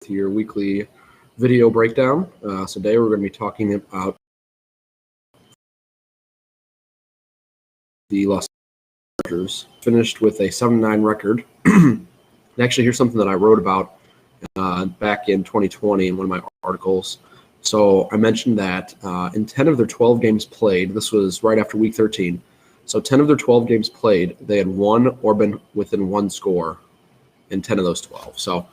your weekly video breakdown. So today we're going to be talking about the Los Angeles Chargers. Finished with a 7-9 record. And actually, here's something that I wrote about back in 2020 in one of my articles. So I mentioned that in 10 of their 12 games played, this was right after week 13, so 10 of their 12 games played, they had won or been within one score in 10 of those 12. So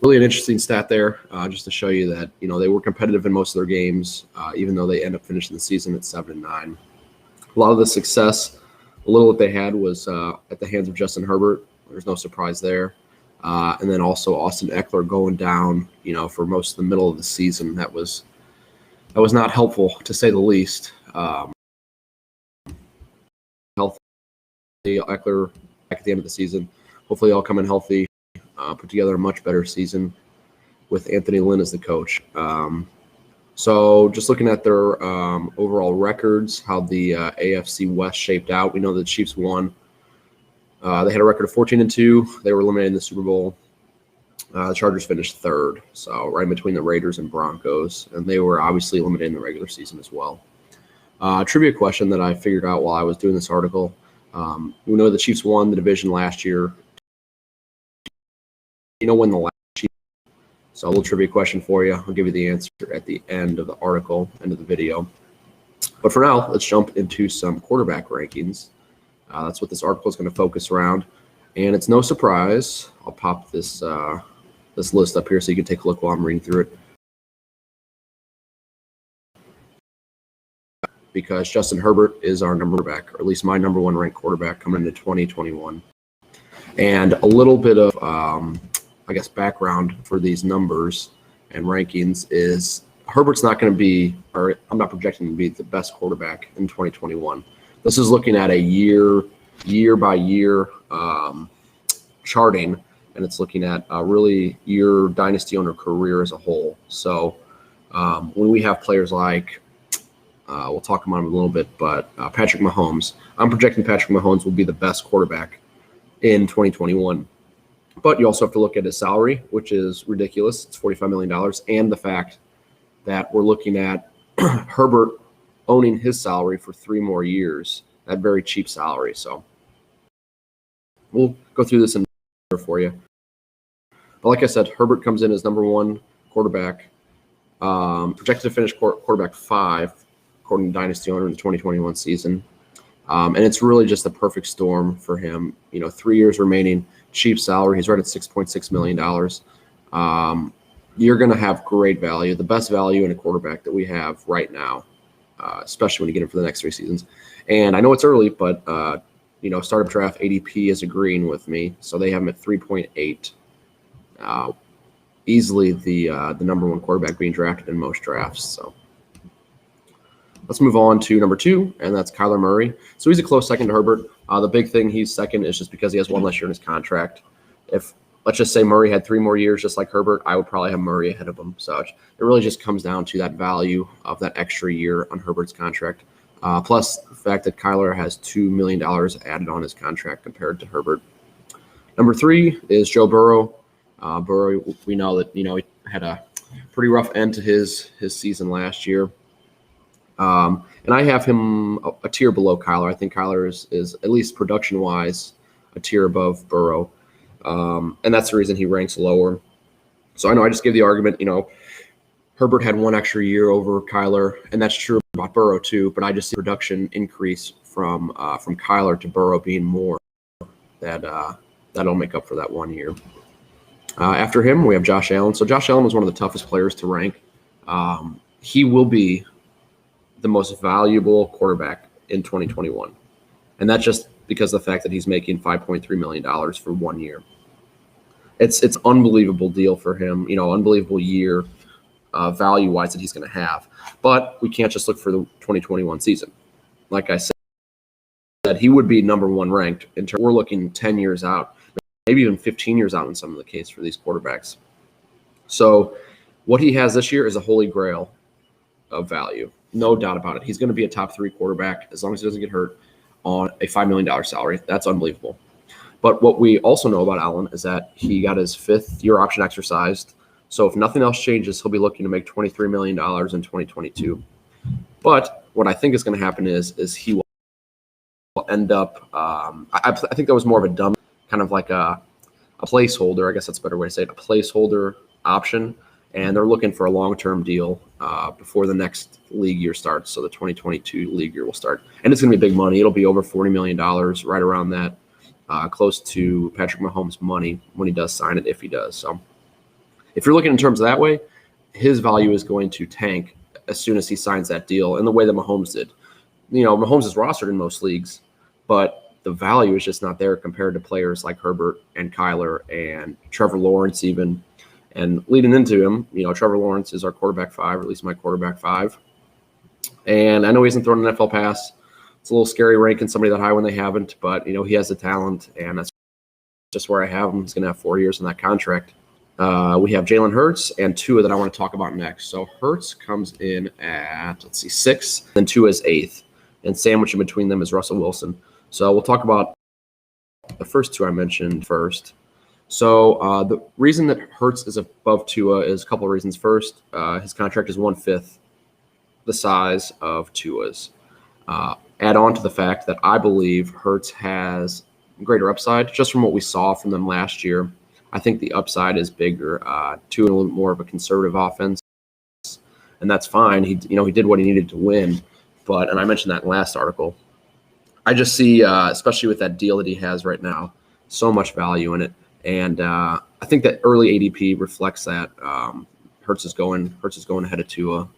really an interesting stat there, just to show you that, they were competitive in most of their games, even though they end up finishing the season at 7-9. A lot of the success, a little that they had was at the hands of Justin Herbert. There's no surprise there. And then also Austin Eckler going down, for most of the middle of the season. That was not helpful, to say the least. Healthy Eckler back at the end of the season. Hopefully all come in healthy, put together a much better season with Anthony Lynn as the coach. So just looking at their overall records, how the AFC West shaped out, we know the Chiefs won. They had a record of 14-2. They were eliminated in the Super Bowl. The Chargers finished third, so right in between the Raiders and Broncos, and they were obviously eliminated in the regular season as well. Trivia question that I figured out while I was doing this article. We know the Chiefs won the division last year. When the last Chiefs? So a little trivia question for you. I'll give you the answer at the end of the article, end of the video. But for now, let's jump into some quarterback rankings. That's what this article is going to focus around. And it's no surprise. I'll pop this this list up here so you can take a look while I'm reading through it. Because Justin Herbert is our number back, or at least my number one ranked quarterback coming into 2021. And a little bit of, background for these numbers and rankings is Herbert's not going to be, or I'm not projecting him to be the best quarterback in 2021. This is looking at a year by year charting, and it's looking at really your dynasty owner career as a whole. So when we have players like, we'll talk about him in a little bit, but Patrick Mahomes, I'm projecting Patrick Mahomes will be the best quarterback in 2021. But you also have to look at his salary, which is ridiculous. It's $45 million, and the fact that we're looking at Herbert owning his salary for 3 more years, that very cheap salary. So we'll go through this in for you. But like I said, Herbert comes in as number one quarterback, projected to finish quarterback 5, according to Dynasty Owner in the 2021 season. And it's really just the perfect storm for him. 3 years remaining, cheap salary. He's right at $6.6 million. You're going to have great value, the best value in a quarterback that we have right now, especially when you get him for the next 3 seasons. And I know it's early, but, Startup Draft ADP is agreeing with me. So they have him at 3.8. Easily the number one quarterback being drafted in most drafts. So let's move on to number 2, and that's Kyler Murray. So he's a close second to Herbert. The big thing he's second is just because he has 1 less year in his contract. If, let's just say, Murray had 3 more years just like Herbert, I would probably have Murray ahead of him. So it really just comes down to that value of that extra year on Herbert's contract, plus the fact that Kyler has $2 million added on his contract compared to Herbert. Number 3 is Joe Burrow. Burrow, we know that, he had a pretty rough end to his season last year. And I have him a tier below Kyler. I think Kyler is at least production-wise, a tier above Burrow. And that's the reason he ranks lower. So I know I just gave the argument, Herbert had 1 extra year over Kyler, and that's true about Burrow too, but I just see production increase from Kyler to Burrow being more. That'll make up for that 1 year. After him, we have Josh Allen. So Josh Allen was one of the toughest players to rank. He will be the most valuable quarterback in 2021. And that's just because of the fact that he's making $5.3 million for 1 year. It's unbelievable deal for him, unbelievable year value-wise that he's going to have. But we can't just look for the 2021 season. Like I said, he would be number 1 ranked. We're looking 10 years out, maybe even 15 years out in some of the case for these quarterbacks. So what he has this year is a holy grail of value. No doubt about it. He's going to be a top 3 quarterback as long as he doesn't get hurt on a $5 million salary. That's unbelievable. But what we also know about Allen is that he got his 5th year option exercised So if nothing else changes, he'll be looking to make $23 million in 2022. But what I think is going to happen is he will end up. I think that was more of a dumb, kind of like a placeholder. I guess that's a better way to say it. A placeholder option, and they're looking for a long-term deal before the next league year starts. So the 2022 league year will start, and it's going to be big money. It'll be over $40 million, right around that, close to Patrick Mahomes' money when he does sign it, if he does. So if you're looking in terms of that way, his value is going to tank as soon as he signs that deal, in the way that Mahomes did. Mahomes is rostered in most leagues, but the value is just not there compared to players like Herbert and Kyler and Trevor Lawrence even. And leading into him, Trevor Lawrence is our quarterback 5, or at least my quarterback 5. And I know he hasn't thrown an NFL pass. It's a little scary ranking somebody that high when they haven't, but, he has the talent, and that's just where I have him. He's going to have 4 years on that contract. We have Jalen Hurts and Tua that I want to talk about next. So Hurts comes in at, 6th, and Tua is 8th. And sandwiched in between them is Russell Wilson. So we'll talk about the first two I mentioned first. So the reason that Hurts is above Tua is a couple of reasons. First, his contract is 1/5 the size of Tua's. Add on to the fact that I believe Hurts has greater upside just from what we saw from them last year. I think the upside is bigger. Tua a little more of a conservative offense, and that's fine. He did what he needed to win, and I mentioned that in the last article. I just see, especially with that deal that he has right now, so much value in it. And I think that early ADP reflects that. Hurts is going ahead of Tua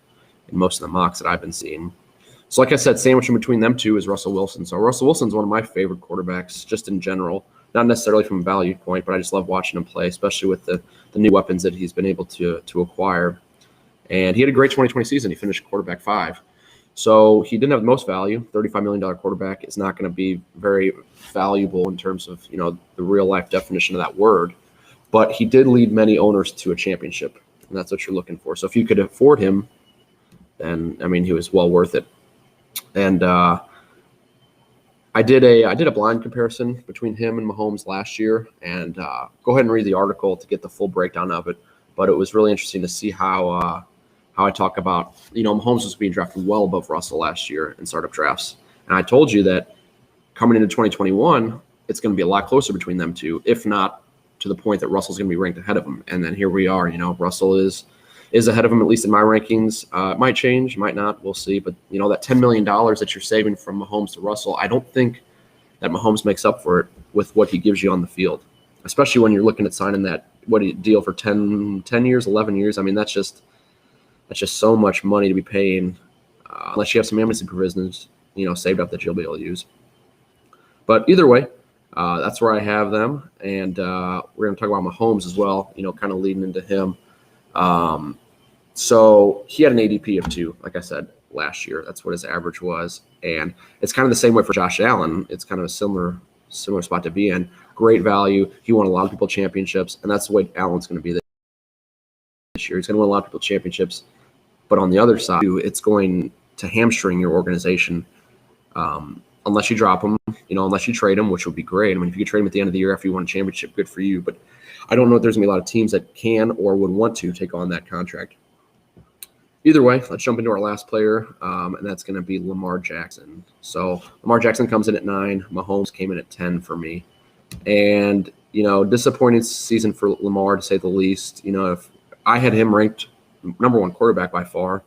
in most of the mocks that I've been seeing. So like I said, sandwiched in between them two is Russell Wilson. So Russell Wilson's one of my favorite quarterbacks just in general, not necessarily from a value point, but I just love watching him play, especially with the new weapons that he's been able to acquire. And he had a great 2020 season. He finished quarterback 5. So he didn't have the most value. $35 million quarterback is not going to be very valuable in terms of, the real life definition of that word. But he did lead many owners to a championship, and that's what you're looking for. So if you could afford him, then, he was well worth it. And I did a blind comparison between him and Mahomes last year, and go ahead and read the article to get the full breakdown of it. But it was really interesting to see how I talk about, Mahomes was being drafted well above Russell last year in startup drafts. And I told you that coming into 2021, it's going to be a lot closer between them two, if not to the point that Russell's going to be ranked ahead of him. And then here we are, Russell is ahead of him, at least in my rankings. It might change, might not, we'll see. But, that $10 million that you're saving from Mahomes to Russell, I don't think that Mahomes makes up for it with what he gives you on the field, especially when you're looking at signing that deal for 10 years, 11 years. That's just so much money to be paying, unless you have some amnesty provisions, saved up that you'll be able to use. But either way, that's where I have them. And we're going to talk about Mahomes as well, kind of leading into him. So he had an ADP of 2, like I said, last year. That's what his average was. And it's kind of the same way for Josh Allen. It's kind of a similar spot to be in. Great value. He won a lot of people championships, and that's the way Allen's going to be this year. He's going to win a lot of people championships. But on the other side, it's going to hamstring your organization unless you drop him, unless you trade him, which would be great. If you could trade him at the end of the year after you won a championship, good for you. But I don't know if there's going to be a lot of teams that can or would want to take on that contract. Either way, let's jump into our last player, and that's going to be Lamar Jackson. So Lamar Jackson comes in at 9. Mahomes came in at 10 for me. And, disappointing season for Lamar, to say the least. If I had him ranked number 1 quarterback by far,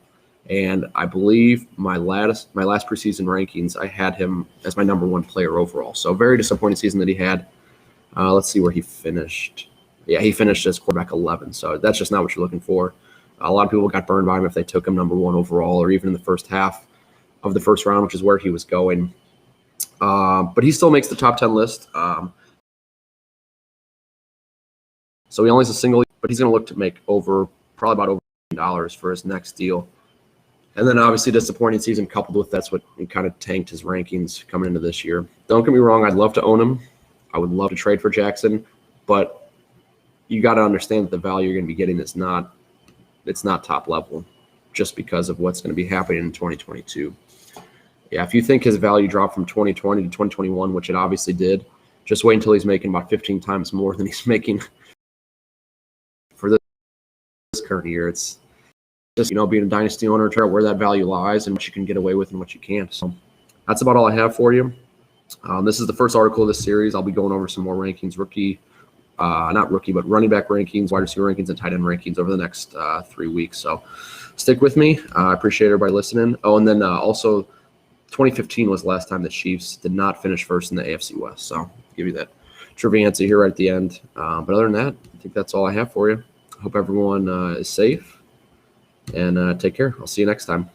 and I believe my last preseason rankings, I had him as my number 1 player overall. So very disappointing season that he had. Let's see where he finished. Yeah, he finished as quarterback 11. So that's just not what you're looking for. A lot of people got burned by him if they took him number 1 overall, or even in the first half of the first round, which is where he was going. But he still makes the top 10 list. So he only has a single, but he's going to look to make probably about over $1 for his next deal. And then obviously disappointing season coupled with that's what kind of tanked his rankings coming into this year. Don't get me wrong, I'd love to own him. I would love to trade for Jackson, but you got to understand that the value you're going to be getting is not top level just because of what's going to be happening in 2022. Yeah, if you think his value dropped from 2020 to 2021, which it obviously did, just wait until he's making about 15 times more than he's making for current year. It's just, being a dynasty owner, try out where that value lies and what you can get away with and what you can't. So that's about all I have for you. This is the first article of this series. I'll be going over some more rankings, not rookie, but running back rankings, wide receiver rankings, and tight end rankings over the next 3 weeks. So stick with me. I appreciate everybody listening. Oh, and then also 2015 was the last time the Chiefs did not finish first in the AFC West. So I'll give you that trivia answer here right at the end. But other than that, I think that's all I have for you. I hope everyone is safe, and take care. I'll see you next time.